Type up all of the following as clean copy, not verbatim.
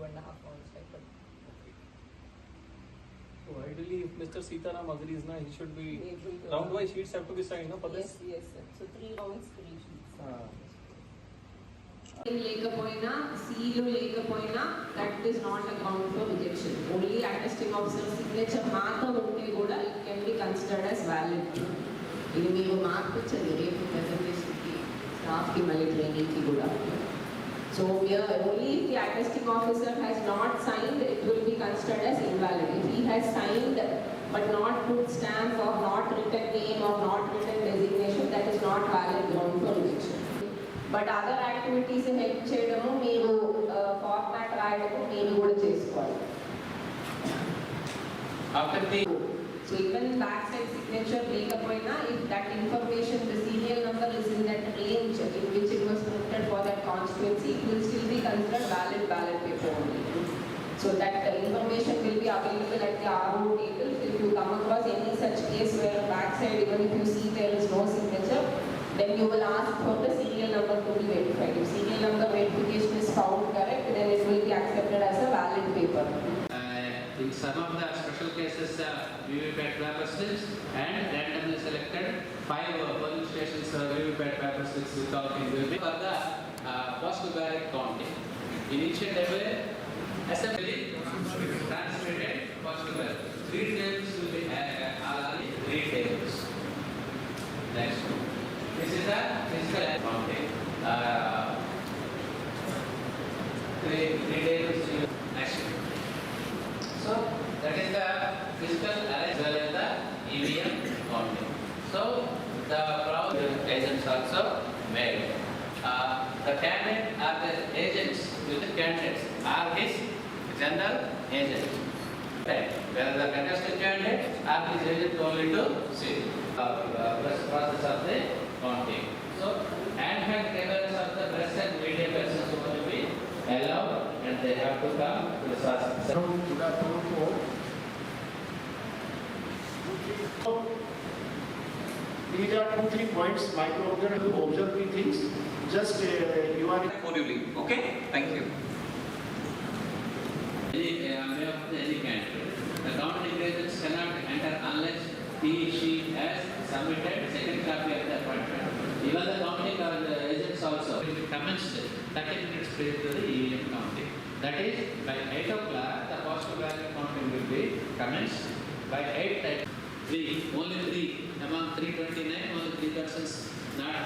2.5 months. So ideally, if Mr. Sitaram agrees, na, he should be round-wise sheets have to be signed, no? For Yes, this? yes, sir. So 3 rounds, 3 sheets. లేకపోయినా seal లేకపోయినా that is not account for rejection. Only attesting officer signature మాత్రం ఉంటే కూడా it can be considered as valid. ఇది మీరు మార్పించండి రేపు ప్రెజెంటేషన్కి, స్టాఫ్కి, మళ్ళీ ట్రైనింగ్కి కూడా. So only if the attesting officer has not signed, it will be considered as invalid. If he has signed but not put stamp or not written name or not written designation, that is not valid ground for rejection. But other activities help చేయడము, మీరు format రాయడము మీరు కూడా చేసుకోవాలి. So even backside signature లేకపోయినా, if that information, the serial number is in that range in which it was printed for that constituency, it will still be considered valid ballot paper only. So that information will be available at the RO table. If you come across any such case where backside, even if you see there is no signature, then you will ask for the serial number to be verified. If serial number verification is found correct, then it will be accepted as a valid paper. In some of the special cases, VVPAT paper slips and randomly selected 5 polling stations VVPAT paper slips without will be for the postal ballot counting. In each and every assembly transmitted postal ballot. 3 tables will be only 3 tables. Next one. This is the physical counting. 3 tables. Next one. So that is the physical as well as the EVM counting. So the proud agents also made. The candidate or the agents with the candidates are his general agent. Whether the contested candidate or his agent only to see process of the counting. So hand cameras of the press and media persons will be allowed and they have to come to the source. These are 2-3 points. Micro observe the things. Just you are accordingly. Okay, thank you. Any candidate. The counting agents cannot enter unless he/she has submitted second copy of the appointment. Even the counting or the agents also commenced 30 minutes prior to the EVM counting. That is, by 8 o'clock, the postal ballot counting will be commenced. By 8:30, only 3 among 329, only 3 persons not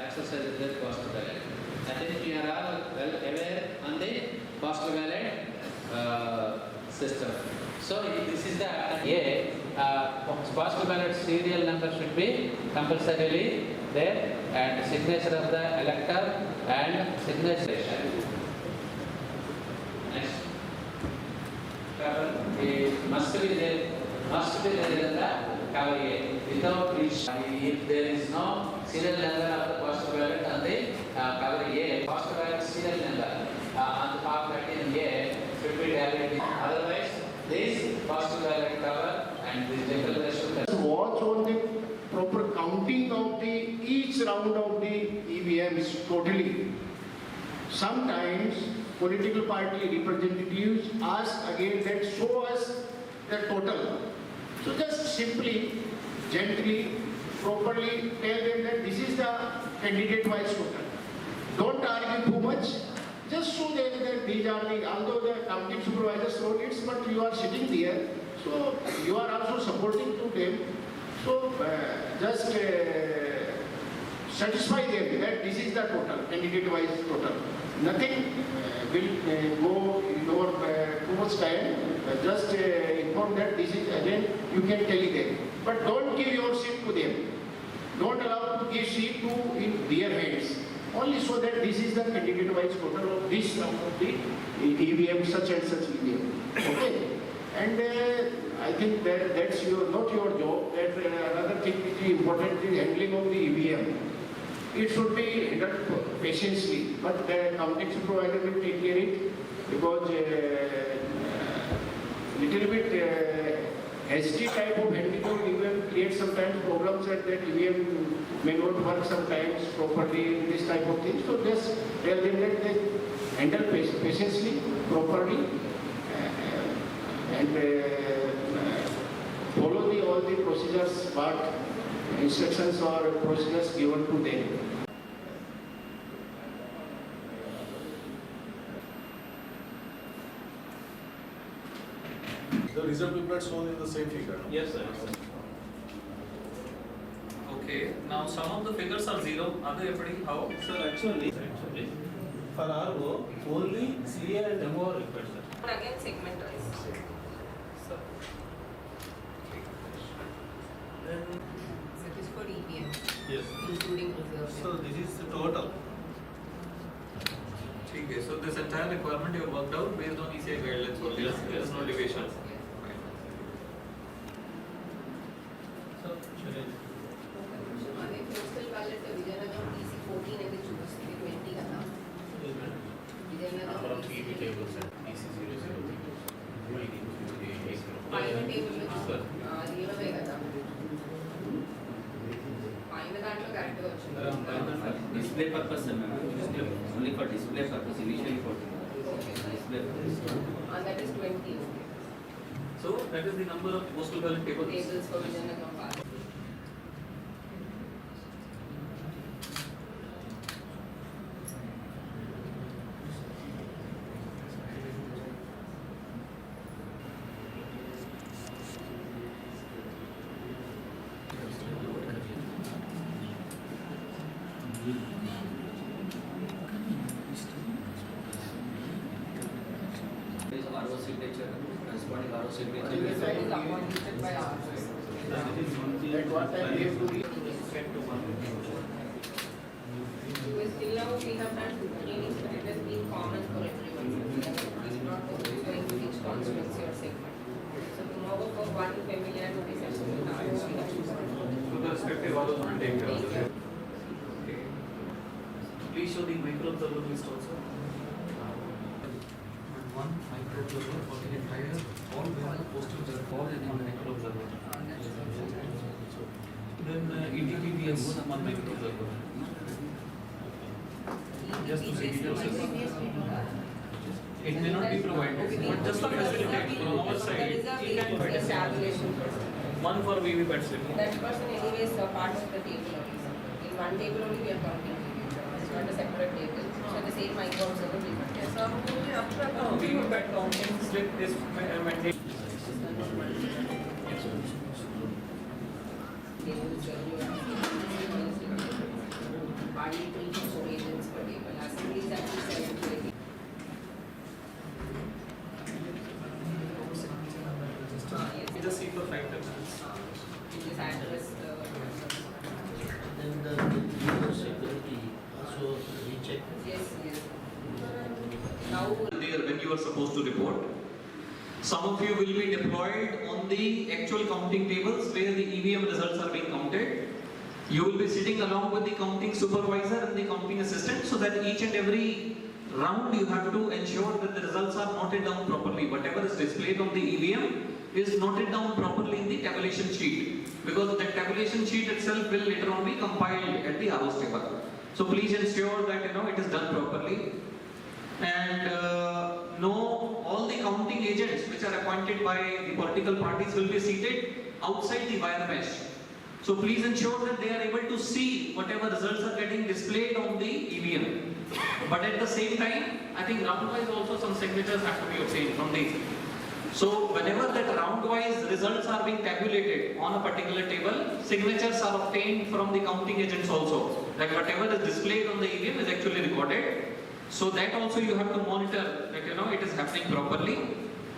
exercised their postal ballot. I think we are all well aware on the postal ballot system. So this is the postal ballot serial number should be compulsorily there, and signature of the elector and signature. Next, it must be there in the cover A. Without which, if there is no serial number of the postal ballot on the cover A, postal ballot serial number on the top 13A should be tallied. Otherwise, this postal ballot cover and this declaration. watch on the proper counting of the each round of the EVM is totally. Sometimes political party representatives ask again that show us the total. So just simply, gently, properly tell them that this is the candidate wise total. Don't argue too much. Just show them that these are the, although the counting supervisors wrote it, but you are sitting there, so you are also supporting to them. So just satisfy them that this is the total, candidate wise total. Nothing will go in over too much time. Just inform that this is, again you can tell them. But don't give your seat to them. Don't allow to give seat to in their hands. Only so that this is the candidate wise total of this round of the EVM, such and such EVM. Okay? And I think that that's not your job. That another thing which is important is handling of the EVM. It should be handled patiently, but the counting supervisor will take care of it, because little bit hasty type of handling of EVM creates sometimes problems, and that EVM may not work sometimes properly in this type of thing. So just tell them that they handle patiently, properly, and follow all the procedures, what instructions or procedures given to them. The result will be shown in the same figure. Yes, sir. Okay, now some of the figures are zero. Are they pretty how? Sir, actually, for RO, only CA and MO are required, sir. But again, segment wise. Then, So it is for EVM, yes. including reserve. So this is the total. Okay, so this entire requirement you have worked out based on ECI guidelines only. Yes, There is no deviation. So, అదే postal ballot Vizianagaram TC 14 అయితే చూపిస్తుంది 20 కదా Vizianagaram TC tables and PC 003. పైన table అది 20 కదా పైన దాంట్లో కరెక్ట్గా వచ్చింది Display purpose, only for display purpose, initially for display purpose. that is 20 So that is the number of postal ballot tables. tables for Vizianagaram part. RO signature, corresponding RO This signature. is appointed by ours. At what time we have to reach? Till now we have done 2 trainings, but it has been common for everyone. We are not going to each constituency or segment. So tomorrow for one familiarity session, we have So the respective ROs will take care of it. Okay. Please show the micro observer list also. One micro observer for the entire all the postal all in one micro observer. Then ETPDS one micro observer. Just to see details. It may not be provided, but just to facilitate from our side, we can provide it. One for VVPAT slip. That person anyway is a part of the table only. In one table only we are counting. It's not a separate table. So the same micro observer we can test. VVPAT counting slip is mandate. Hardly 3 agents per table. Assemblies at least 7 to 8. Just see for 5 minutes. This address. Then the video security also recheck. Yes. Now. There when you are supposed to report. Some of you will be deployed on the actual counting tables where the EVM results are being counted. You will be sitting along with the counting supervisor and the counting assistant so that each and every round you have to ensure that the results are noted down properly. Whatever is displayed on the EVM is noted down properly in the tabulation sheet, because that tabulation sheet itself will later on be compiled at the RO's table. So please ensure that it is done properly. And all the counting agents which are appointed by the political parties will be seated outside the wire mesh. So please ensure that they are able to see whatever results are getting displayed on the EVM. But at the same time, I think round-wise also some signatures have to be obtained from these. So whenever that round-wise results are being tabulated on a particular table, signatures are obtained from the counting agents also. That whatever is displayed on the EVM is actually recorded. So that also you have to monitor that it is happening properly.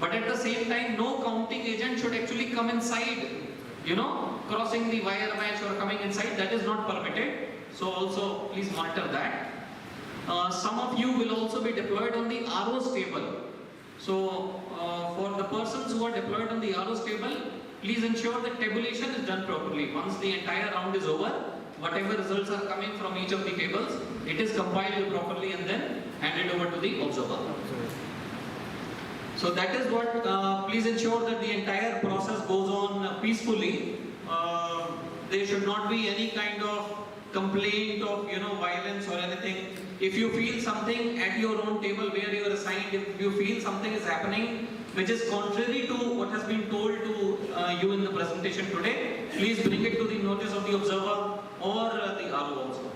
But at the same time, no counting agent should actually come inside, crossing the wire mesh or coming inside. That is not permitted. So also please monitor that. Some of you will also be deployed on the RO's table. So for the persons who are deployed on the RO's table, please ensure that tabulation is done properly. Once the entire round is over, whatever results are coming from each of the tables, it is compiled properly and then handed over to the observer. So that is what, please ensure that the entire process goes on peacefully. There should not be any kind of complaint of violence or anything. If you feel something at your own table where you are assigned, if you feel something is happening which is contrary to what has been told to you in the presentation today, please bring it to the notice of the observer or the RO also.